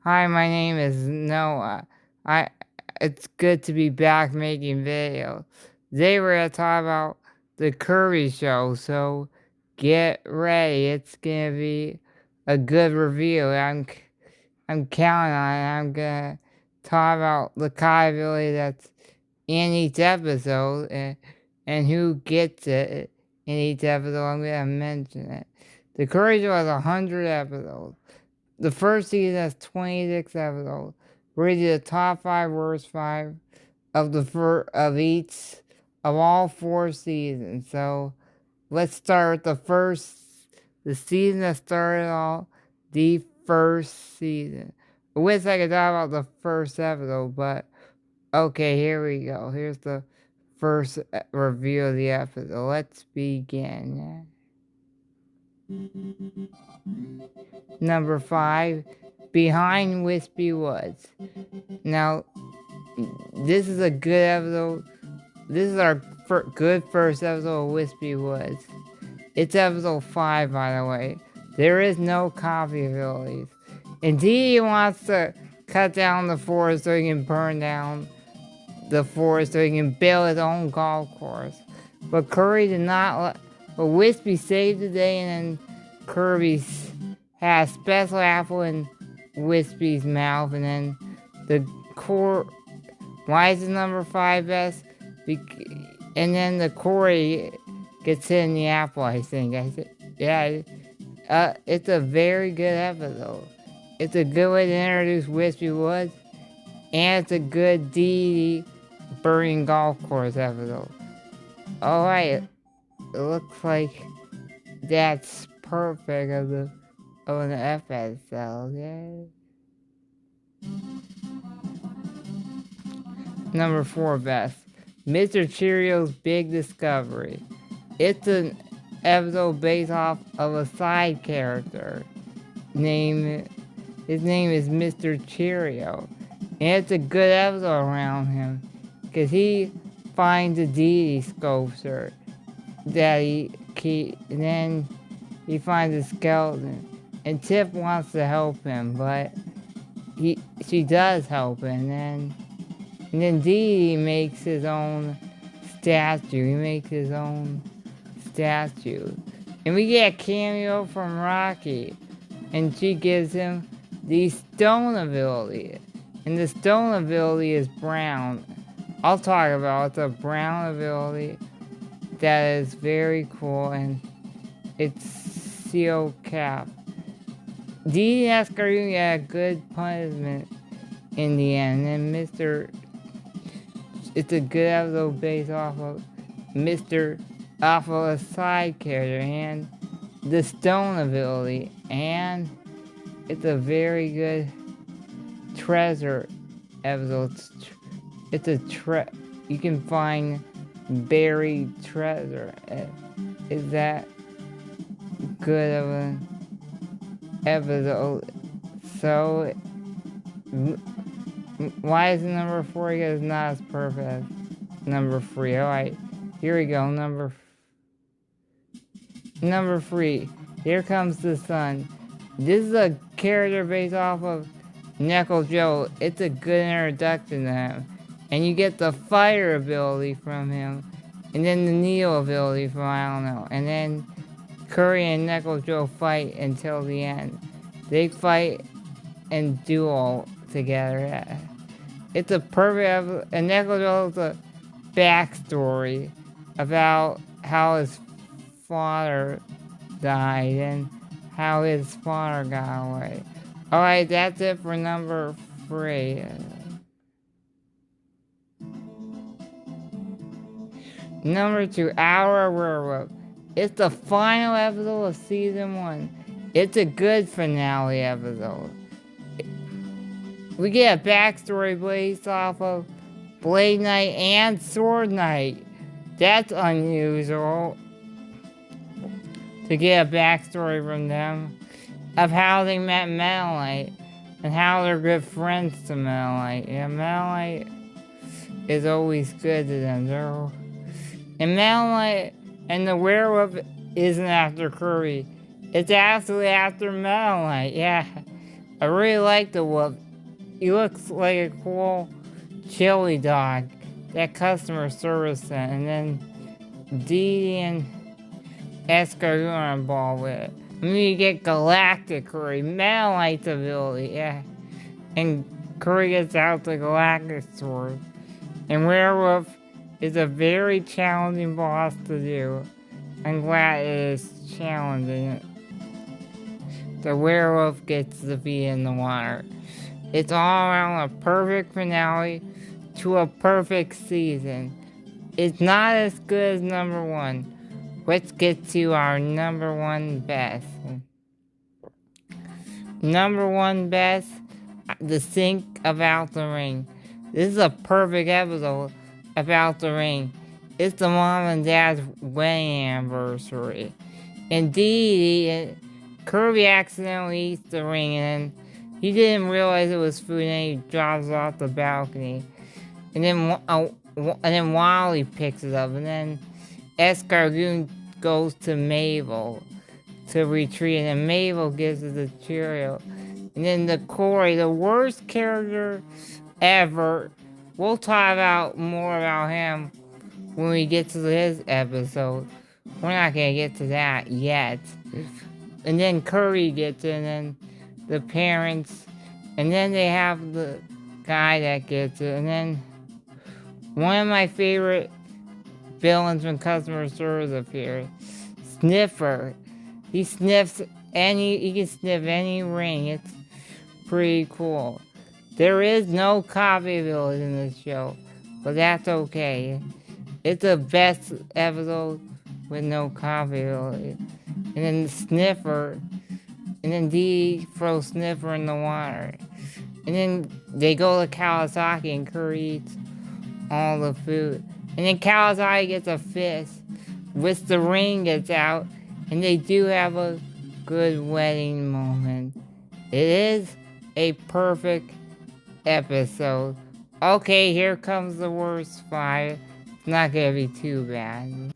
Hi, my name is Noah. I it's good to be back making videos. Today we're gonna talk about the Kirby show, so get ready. It's gonna be a good review. I'm counting on it. I'm gonna talk about the Kai ability that's in each episode and who gets it in each episode. I'm gonna mention it. The Kirby show has 100 episodes. The first season has 26 episodes. Rated the top 5, worst 5 of of all 4 seasons. So let's start with the season that started all the first season. I wish I could talk about the first episode, but okay, here we go. Here's the first review of the episode. Let's begin. Number 5, Behind Wispy Woods. Now, this is a good episode. This is our good first episode of Wispy Woods. It's episode 5, by the way. There is no copy abilities. Indeed, he wants to cut down the forest so he can burn down the forest so he can build his own golf course. But Kirby did not let. But Wispy saved the day, and then Kirby had a special apple in Wispy's mouth, and then the core. Why is it number 5 best? And then the Corey gets hit in the apple, I think. Yeah. It's a very good episode. It's a good way to introduce Wispy Woods, and it's a good DD burning golf course episode. Alright, it looks like that's perfect of an episode. Yay. Number 4 best, Mr. Cheerio's Big Discovery. It's an episode based off of a side character named. His name is Mr. Cheerio, and it's a good episode around him because he finds a deity sculpture that and then he finds a skeleton, and Tip wants to help him, but she does help him, and then Dee makes his own statue. He makes his own statue, and we get a cameo from Rocky, and she gives him the stone ability, and the stone ability is brown. I'll talk about it. It's a brown ability that is very cool, and it's CO Cap. Dee and Escargot got a good punishment in the end, and it's a good episode based off of off of a side character and the stone ability, and it's a very good treasure episode. It's you can find buried treasure. Is that good of an episode? So why is number 4? Because it's not as perfect as number 3. Alright, here we go. Number 3. Here Comes the Sun. This is a character based off of Knuckle Joe. It's a good introduction to him. And you get the fire ability from him. And then the Neo ability from I don't know. And then Curry and Knuckle Joe fight until the end. They fight and duel together. It's a perfect episode. And Knuckle Joe's a backstory about how his father died and how his father got away. Alright, that's it for number 3. Number 2, Our Werewolf. It's the final episode of season 1. It's a good finale episode. We get a backstory based off of Blade Knight and Sword Knight. That's unusual to get a backstory from them of how they met Metal Knight and how they're good friends to Metal Knight. Yeah, Metal Knight is always good to them. And Metal Knight and the werewolf isn't after Kirby. It's actually after Metal Knight. Yeah. I really like the wolf. He looks like a cool chili dog that customer service sent, and then Dee and Escargot are involved with it. And then you get Galactic Curry, Metal Knight's ability, yeah. And Curry gets out the Galactic Sword. And Werewolf is a very challenging boss to do. I'm glad it is challenging. The werewolf gets to be in the water. It's all around a perfect finale to a perfect season. It's not as good as number one. Let's get to our number one best. Number one best, the Sync About the Ring. This is a perfect episode about the ring. It's the mom and dad's wedding anniversary. Indeed, Kirby accidentally eats the ring and he didn't realize it was food and he drops it off the balcony. And then Wally picks it up and then Escargoon goes to Mabel to retrieve it and Mabel gives it the Cheerio. And then the Corey, the worst character ever. We'll talk about more about him when we get to his episode. We're not gonna get to that yet. And then Curry gets it, and then the parents, and then they have the guy that gets it, and then one of my favorite villains when customer service appears, Sniffer. He sniffs he can sniff any ring. It's pretty cool. There is no copy ability in this show, but that's okay. It's the best episode with no copy ability. And then Sniffer, and then Dee throws Sniffer in the water. And then they go to Kawasaki and Curry eats all the food. And then Kawasaki gets a fist, which the ring gets out, and they do have a good wedding moment. It is a perfect episode. Okay, here comes the worst five. It's not gonna be too bad.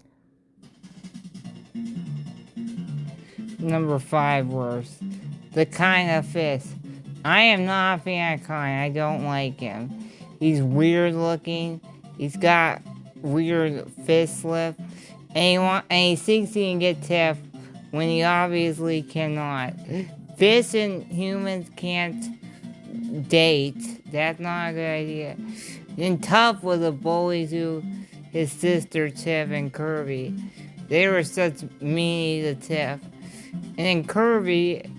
Number 5 worst. The Kind of Fist. I am not a fan of Kind. I don't like him. He's weird looking. He's got weird fist slip. And he thinks he can get Tiff when he obviously cannot. Fish and humans can't date. That's not a good idea. Then Tough was a bully to his sister Tiff and Kirby. They were such meanies to Tiff. And then Kirby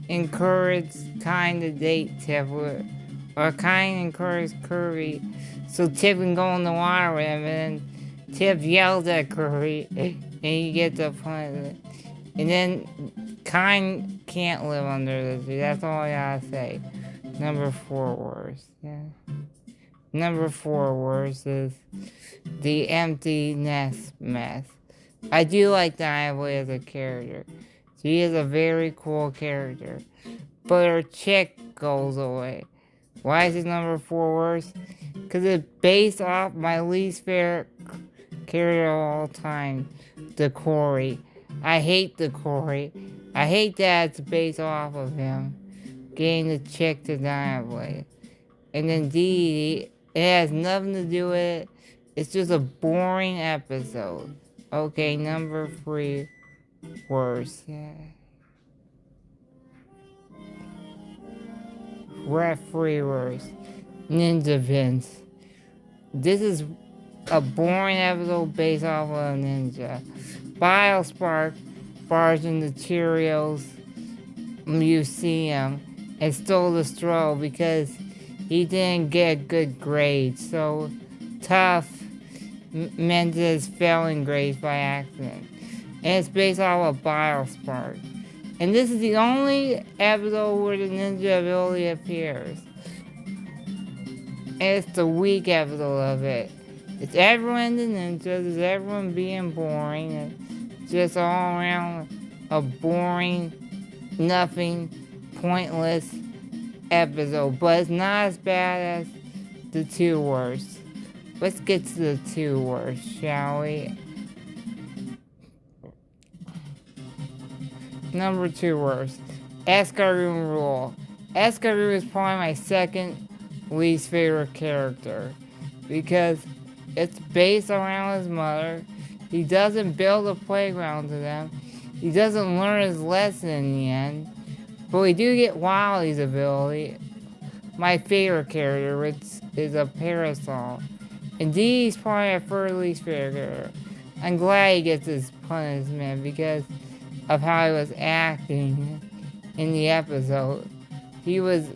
encouraged Kind to date Tiff, or Kind encouraged Kirby so Tiff can go in the water with him, and then Tiff yells at Kirby, and he gets a punishment. And then Kind can't live under the sea. That's all I gotta say. Number 4 worst. Yeah. Number 4 worst is the Empty Nest Mess. I do like Diablo as a character. She is a very cool character. But her chick goes away. Why is it number 4 worst? Because it's based off my least favorite character of all time, the Corey. I hate the Corey. I hate that it's based off of him getting the chick to Diablo. And then Dee, it has nothing to do with it. It's just a boring episode. Okay, number 3 worst. Yeah. We're at 3 worst. Ninja Vince. This is a boring episode based off of a ninja. Biospark barged into Cheerios Museum and stole the stroll because he didn't get a good grade. So Tough meant his failing grades by accident. And it's based off of Biospark. And this is the only episode where the ninja ability appears. And it's the weak episode of it. It's everyone the ninjas, it's everyone being boring. It's just all around a boring, nothing, pointless episode. But it's not as bad as the 2 worst. Let's get to the 2 worst, shall we? Number 2 worst. Escargoon Rule. Escargot is probably my second least favorite character because it's based around his mother. He doesn't build a playground to them. He doesn't learn his lesson in the end. But we do get Wily's ability. My favorite character, which is a Parasol. Indeed, he's probably my first least favorite character. I'm glad he gets his punishment because of how he was acting in the episode. He was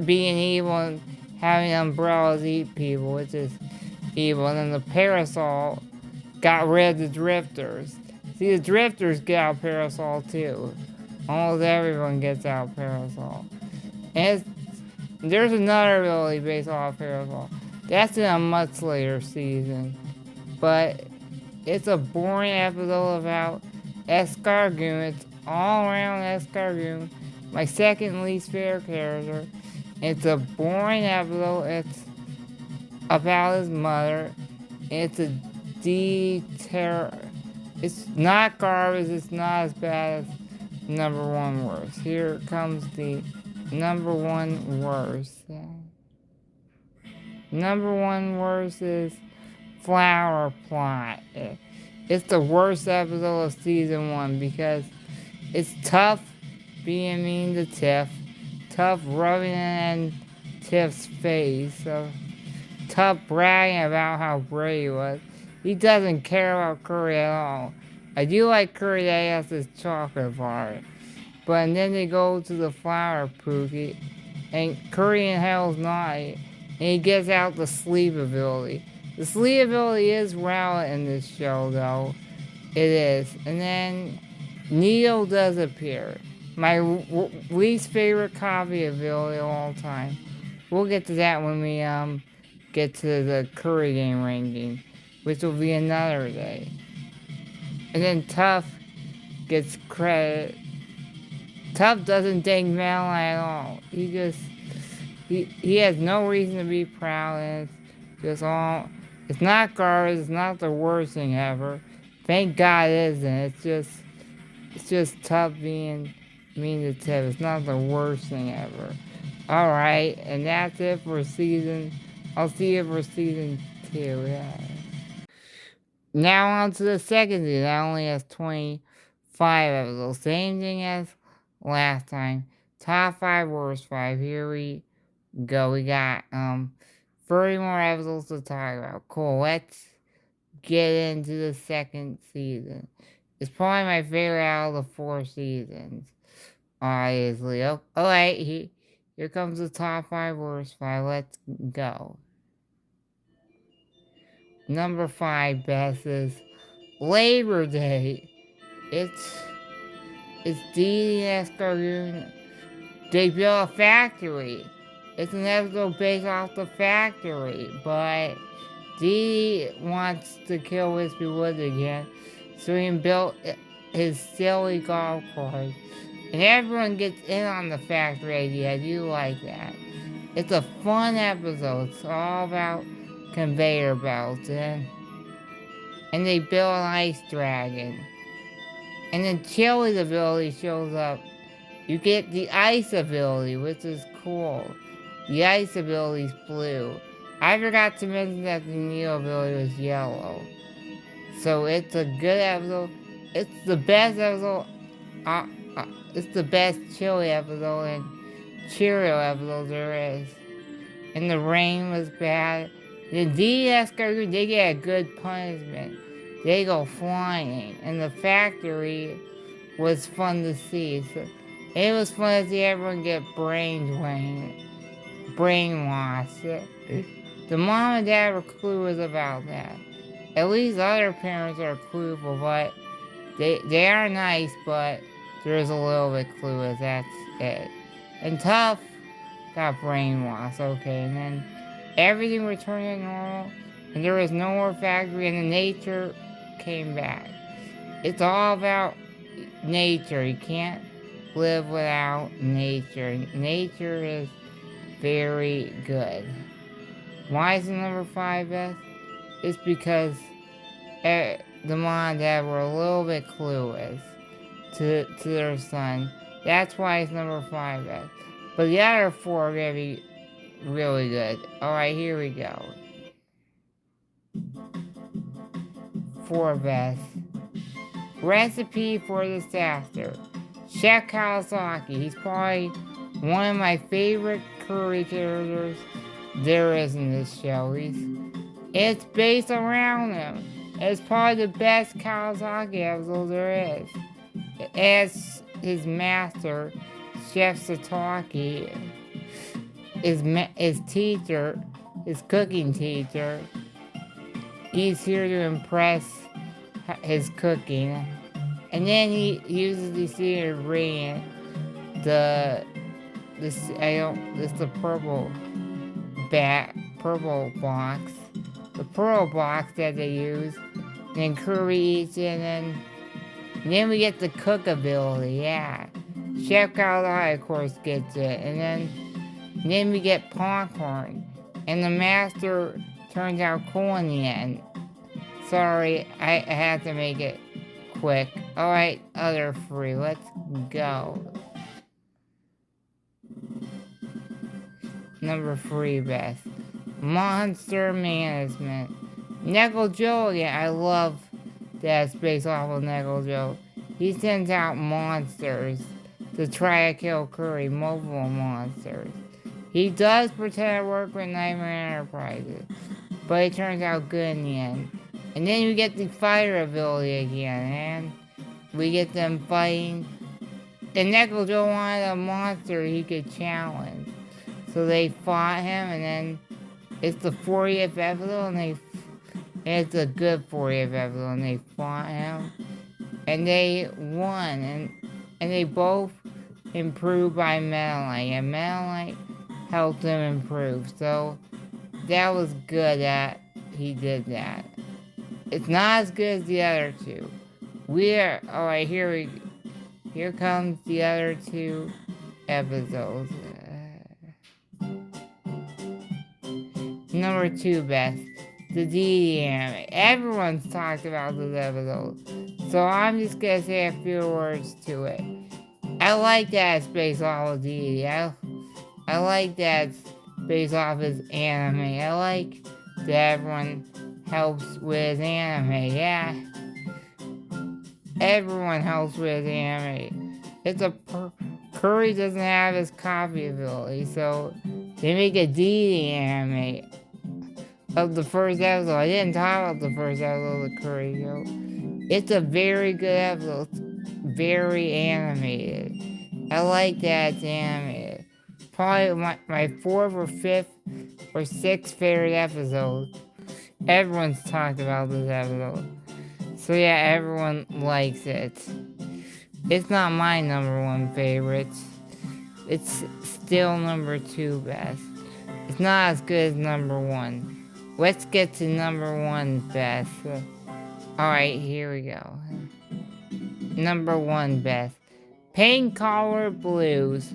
being evil and having umbrellas eat people, which is evil. And then the Parasol got rid of the Drifters. See, the Drifters get out Parasol too. Almost everyone gets out Parasol. And there's another ability based off Parasol. That's in a much later season. But it's a boring episode about Escargoon. It's all around Escargoon. My second least favorite character. It's a boring episode. It's about his mother. It's a It's not garbage. It's not as bad as number one worst. Here comes the number one worst. Number one worst is Flower Plot. It's the worst episode of season 1 because it's Tough being mean to Tiff, Tough rubbing it in Tiff's face, so Tough bragging about how great he was. He doesn't care about Curry at all. I do like Curry that he has this chocolate bar, but then they go to the flower Pookie, and Curry in hell's naughty, and he gets out the sleep ability. The sleep ability is relevant in this show, though. It is. And then Neo does appear. My least favorite copy ability of all time. We'll get to that when we get to the Curry game ranking, which will be another day. And then Tough gets credit. Tough doesn't take Mal at all. He has no reason to be proud, and it's just all. It's not garbage. It's not the worst thing ever. Thank God it isn't. It's just Tough being mean to Tiff. It's not the worst thing ever. All right, and that's it for season. I'll see you for season 2. Yeah. Now on to the second season. That only has 25 episodes. Same thing as last time. Top 5, worst 5. Here we go. We got 30 more episodes to talk about. Cool. Let's get into the second season. It's probably my favorite out of the 4 seasons. Obviously. Oh, alright. Here comes the top 5, worst 5. Let's go. Number 5 best is Labor Day. It's Dee and Escargoon. They built a factory. It's an episode based off the factory, but Dee wants to kill Wispy Woods again, so he built his silly golf course. And everyone gets in on the factory idea. I do like that. It's a fun episode. It's all about conveyor belts, and they build an ice dragon. And then Chili's ability shows up. You get the ice ability, which is cool. The ice ability is blue. I forgot to mention that the Neo ability was yellow. So it's a good episode. It's the best episode. It's the best Chili episode and Cheerio episode there is. And the rain was bad. The DS Escargot, they get a good punishment. They go flying. And the factory was fun to see. So it was fun to see everyone get brainwashed. The mom and dad were clueless about that. At least other parents are clueless, but they are nice, but there's a little bit clueless, that's it. And Tough got brainwashed, okay, and then everything returned to normal, and there was no more factory, and the nature came back. It's all about nature. You can't live without nature. Nature is very good. Why is the number 5 best? It's because the mom and dad were a little bit clueless to their son. That's why it's number 5 best. But the other four are gonna be really good. Alright, here we go. 4 best. Recipe for disaster. Chef Kawasaki. He's probably one of my favorite curry characters there is in this show. It's based around him. It's probably the best Kawasaki episode there is. As his master, Chef Sataki, his teacher, his cooking teacher, he's here to impress his cooking. And then he uses the secret ingredient, the purple box, the pearl box that they use. And then Curry eats it, and then we get the cook ability, yeah. Chef Kawasaki, of course, gets it, and then we get popcorn, and the master turns out cool in the end. Sorry, I had to make it quick. Alright, other 3, let's go. Number 3 best. Monster Management. Nickel Joe, yeah, I love that it's based off of Nickel Joe. He sends out monsters to try to kill Curry, multiple monsters. He does pretend to work with Nightmare Enterprises, but it turns out good in the end. And then we get the fighter ability again, and we get them fighting. And Nickel Joe wanted a monster he could challenge. So they fought him, and then it's the 40th episode, and it's a good 40th episode, and they fought him. And they won, and they both improved by Metalite, and Metalite helped them improve. So that was good that he did that. It's not as good as the other 2. Alright, here comes the other 2 episodes. Number 2 best. The DD anime. Everyone's talked about this episode, so I'm just gonna say a few words to it. I like that it's based off of DD. I like that it's based off his anime. I like that everyone helps with anime, yeah. Everyone helps with anime. Curry doesn't have his copy ability, so they make a DD anime of the first episode. I didn't talk about the first episode of the Curry show. It's a very good episode. It's very animated. I like that it's animated. Probably my 4th or 5th or 6th favorite episode. Everyone's talked about this episode. So yeah, everyone likes it. It's not my number 1 favorite. It's still number 2 best. It's not as good as number 1. Let's get to number 1 best. Alright, here we go. Number 1 best. Pink Collar Blues.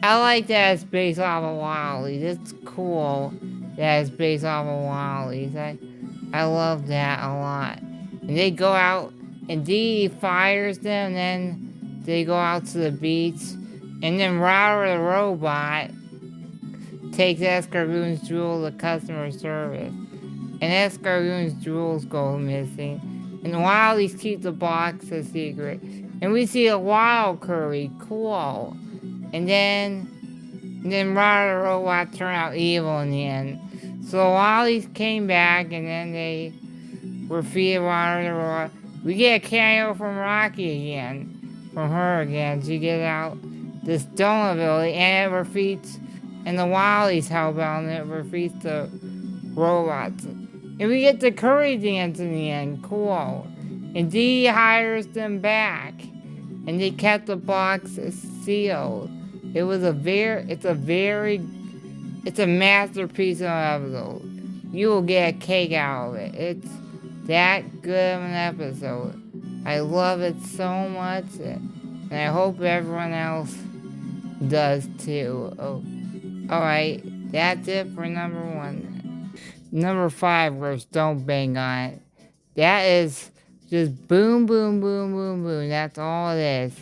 I like that it's based off of Wallies. It's cool that it's based off of Wallies. I love that a lot. And they go out, and Dee fires them, and then they go out to the beach, and then Router the robot takes Escargoon's jewel to customer service, and Escargoon's jewels go missing, and Wallies keep the box a secret, and we see a wild Curry, cool, and then Router the robot turned out evil in the end. So Wallies came back, and then they were feeding Router the robot. We get a cameo from Rocky again, from her again. She gets out this dome ability, and it defeats, and the Wallies help out, and it defeats the robots. And we get the Curry dance in the end, cool. And Dee hires them back, and they kept the box sealed. It's a masterpiece of an episode. You will get a cake out of it. It's that good of an episode. I love it so much, and I hope everyone else does too. Oh, alright, that's it for number 1. Number 5 was Don't Bang On It. That is just boom, boom, boom, boom, boom. That's all it is.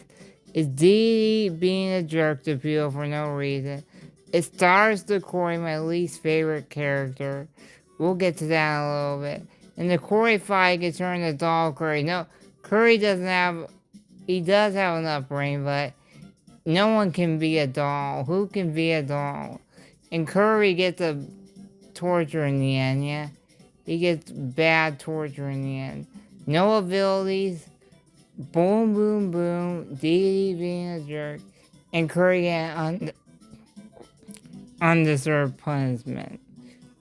Is Dee being a jerk to people for no reason? It stars the Corey, my least favorite character. We'll get to that in a little bit. And the Corey fight gets turned to doll Curry. No, Curry doesn't have. He does have enough brain, but no one can be a doll. Who can be a doll? And Curry gets a torture in the end, yeah? He gets bad torture in the end. No abilities. Boom, boom, boom. Dee being a jerk. And Curry getting undeserved punishment.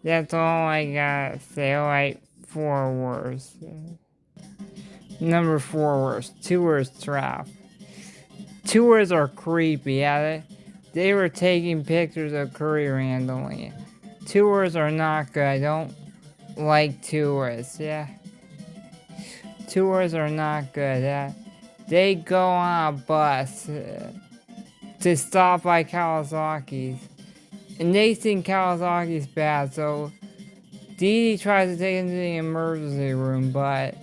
That's all I gotta say. Alright, 4 words. Number 4 words. Tours trap. Tours are creepy, yeah? They were taking pictures of Curry randomly. Tours are not good. I don't like tours, yeah? Tours are not good, yeah? They go on a bus to stop by Kawasaki's. And they think Kawasaki's bad, so Dee tries to take him to the emergency room, but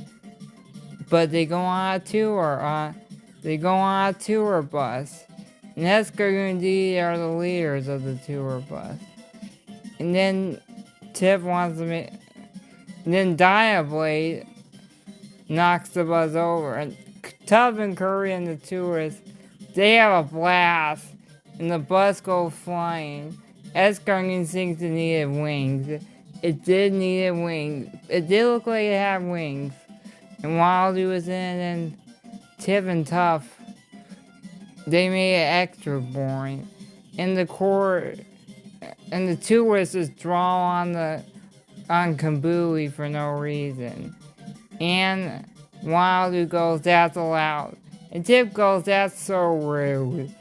they go on a tour. They go on a tour bus. And Esker and Dee are the leaders of the tour bus. And then Tip wants to make... And then Diablade knocks the bus over. And Tub and Curry and the tourists, they have a blast. And the bus goes flying. Eskargen thinks it needed wings. It did need wings. It did look like it had wings. And while he was in it, and Tip and Tough, they made it extra boring. And the tourists just draw on Kabooie for no reason. And Wildu goes, that's allowed. And Tip goes, that's so rude.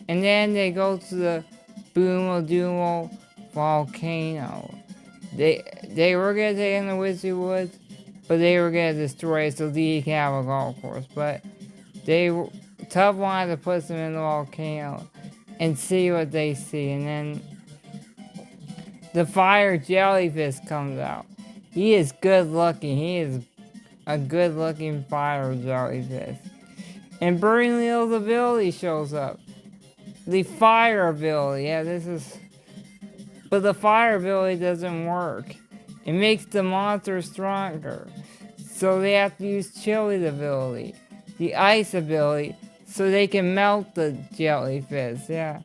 And then they go to the Boomo volcano. They were gonna take in the Wizzy Woods, but they were gonna destroy it so Dee can have a golf course. But Tub wanted to put them in the volcano and see what they see. And then the fire jellyfish comes out. He is good looking. He is a good looking fire jellyfish. And Burnley's ability shows up. The fire ability, yeah, but the fire ability doesn't work. It makes the monster stronger. So they have to use Chili's ability. The ice ability, so they can melt the jellyfish, yeah.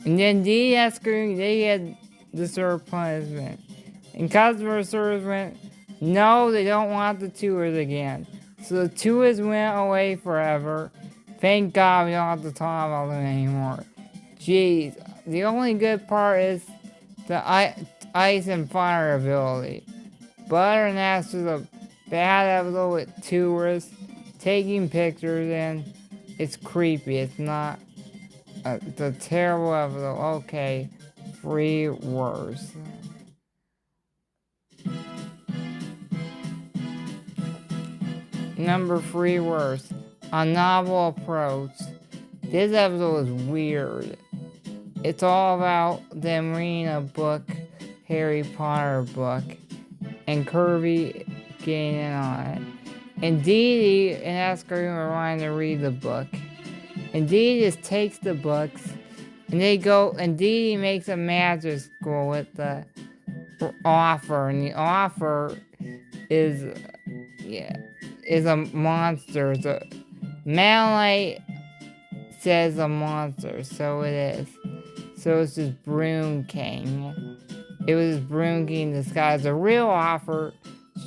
And then they had deserved punishment. And customer service went, no, they don't want the tours again. So the tours went away forever. Thank God we don't have to talk about them anymore. Jeez, the only good part is the ice and fire ability. But other than that, it's just a bad episode with tourists taking pictures, and it's creepy. It's not the terrible episode. Okay, 3 words. Number 3 words. A novel approach. This episode is weird. It's all about them reading a book, Harry Potter book, and Kirby getting in on it. And Dee and Eskargen are wanting to read the book. And Dee just takes the books, and they go, and Dee makes a magic school with the offer, and the offer is a monster. So Malite says a monster, so it is. So it's this Broom King. It was Broom King in disguise. The real offer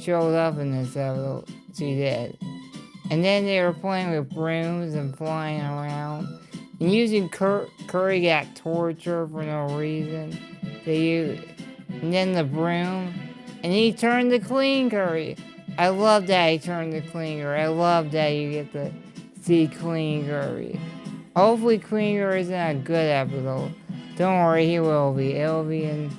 showed up in this episode. She did. And then they were playing with brooms and flying around. And using Curry got tortured for no reason. And then the broom. And he turned to Clean Curry. I love that he turned to Clean Curry. I love that you get to see Clean Curry. Hopefully Clean Curry's in a good episode. Don't worry, he will be. It'll be in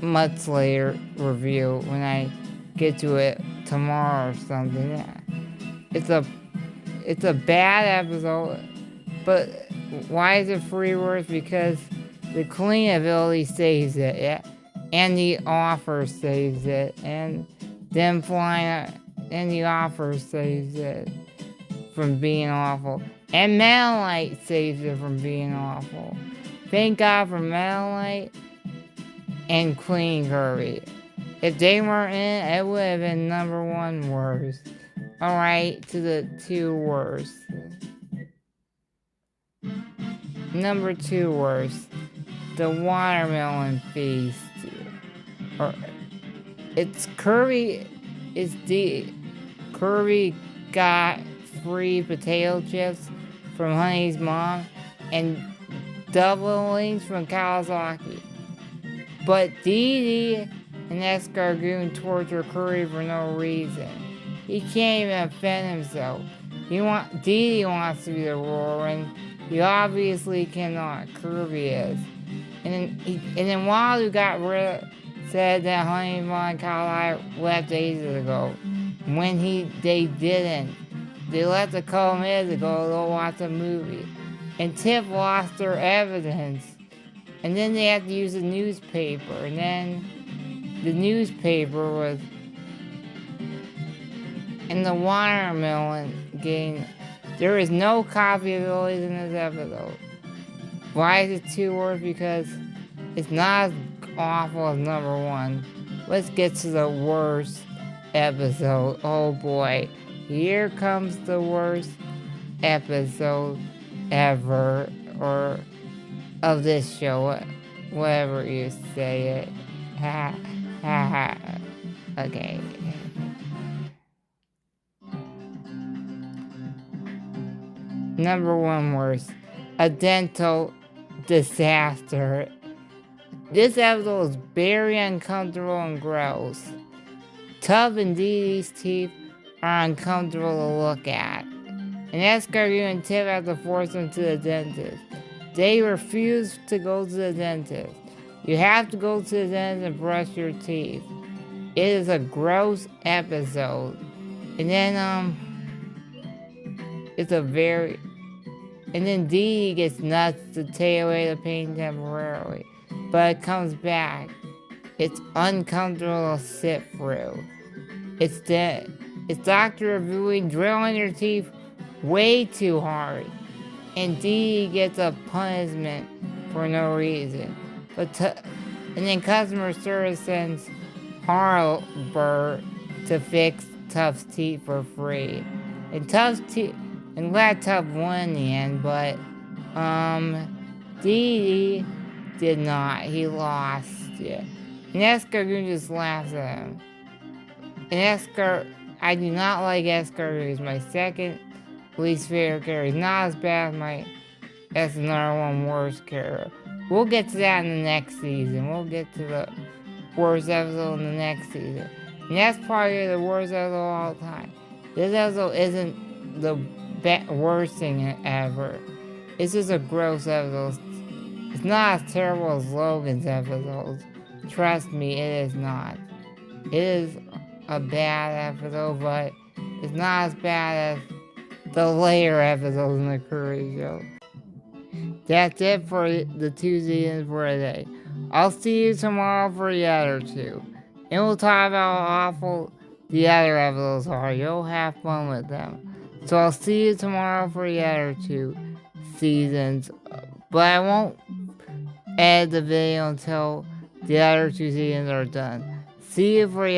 much later review when I get to it tomorrow or something. Yeah. It's a bad episode, but why is it 3 words? Because the clean ability saves it, yeah, and the offer saves it, and them flying, and the offer saves it. from being awful. And Metalite saves it from being awful. Thank God for Metalite and Queen Kirby. If they weren't in it, it would have been number 1 worst. Alright, to the 2 worst. Number 2 worst. The Watermelon Feast. Or, it's Kirby. Kirby got free potato chips from Honey's mom and doublings from Kawasaki. But Dee Dee and Escargoon torture Kirby for no reason. He can't even defend himself. Dee Dee wants to be the ruler, and he obviously cannot. Kirby is. And then Walu said that Honey Von Kawai left ages ago. When they didn't. They left a couple minutes ago to watch a movie. And Tip lost their evidence. And then they had to use a newspaper. And then the newspaper was in the watermelon game. There is no copy abilities in this episode. Why is it 2 words? Because it's not as awful as number 1. Let's get to the worst episode. Oh boy. Here comes the worst episode ever, or of this show, whatever you say it. Ha ha ha. Okay. Number 1 worst. A dental disaster. This episode is very uncomfortable and gross. Tub and Dee Dee's teeth are uncomfortable to look at. And Escargot and Tip have to force them to the dentist. They refuse to go to the dentist. You have to go to the dentist and brush your teeth. It is a gross episode. And then, and then Dee Dee gets nuts to take away the pain temporarily. But it comes back. It's uncomfortable to sit through. It's Dr. reviewing drilling your teeth way too hard. And Dee Dee gets a punishment for no reason. And then customer service sends Harbor to fix Tuff's teeth for free. And I'm glad Tuff won in the end, but Dee Dee did not. He lost. Yeah. And Escargot just laughs at him. And I do not like Escargot. He's my second least favorite character. He's not as bad as the number 1 worst character. We'll get to that in the next season. We'll get to the worst episode in the next season. And that's probably the worst episode of all time. This episode isn't the worst thing ever. It's just a gross episode. It's not as terrible as Logan's episodes. Trust me, it is not. It is a bad episode, but it's not as bad as the later episodes in the Kirby show. That's it for the 2 seasons for today. I'll see you tomorrow for the other 2. And we'll talk about how awful the other episodes are. You'll have fun with them. So I'll see you tomorrow for the other 2 seasons. But I won't edit the video until the other 2 seasons are done. See you for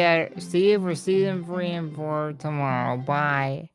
season 3 and 4 tomorrow. Bye.